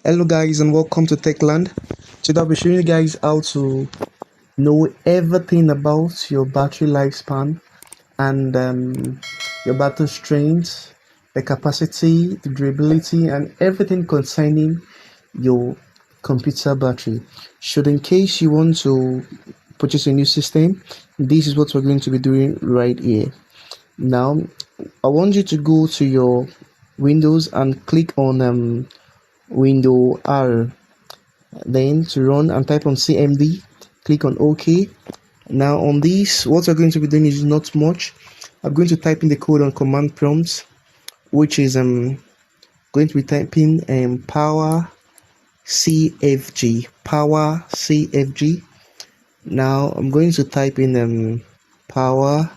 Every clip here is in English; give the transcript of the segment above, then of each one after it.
Hello guys and welcome to Techland. Today I'll be showing you guys how to know everything about your battery lifespan and your battery strength, the capacity, the durability, and everything concerning your computer battery. Should in case you want to purchase a new system, this is what we're going to be doing right here. Now I want you to go to your Windows and click on window R, then to run and type on CMD, click on OK. Now on this, what we're going to be doing is not much. I'm going to type in the code on command prompt, which is going to be typing power CFG. Now I'm going to type in power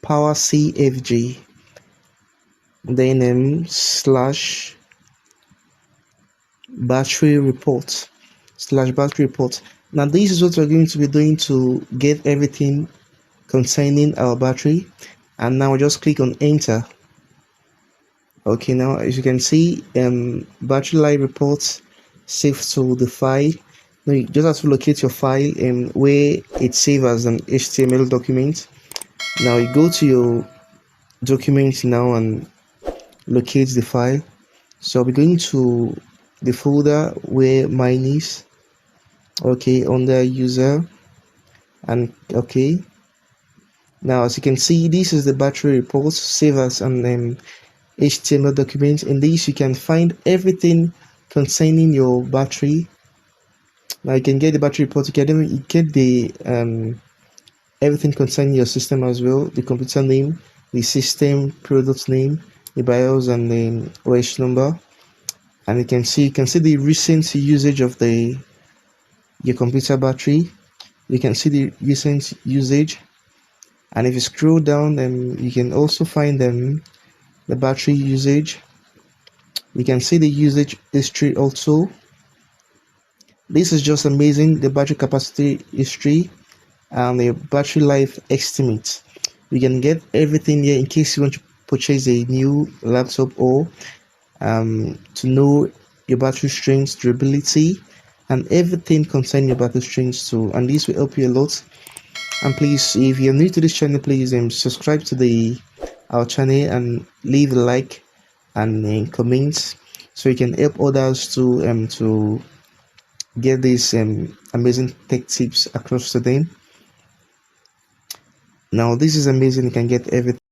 CFG, then slash battery report. Now this is what we're going to be doing to get everything concerning our battery, and now just click on enter. Okay, now as you can see, battery life reports saved to the file. Now you just have to locate your file and where it's saved as an HTML document. Now you go to your document now and locate the file. So I'll be going to the folder where mine is. Okay, under user, and okay. Now as you can see, this is the battery report saved as an HTML document. In this you can find everything concerning your battery. Now you can get the battery report, you can even get the everything concerning your system as well, the computer name, the system product name, the BIOS, and the OS number. And you can see the recent usage of your computer battery. You can see the recent usage, and if you scroll down, you can also find the battery usage. You can see the usage history also. This is just amazing, the battery capacity history and the battery life estimate. You can get everything here in case you want to purchase a new laptop, or to know your battery strength, durability, and everything concerning your battery strength too. And this will help you a lot. And please, if you're new to this channel, please subscribe to our channel and leave a like and comments, so you can help others to get these amazing tech tips across to them. Now this is amazing, you can get everything.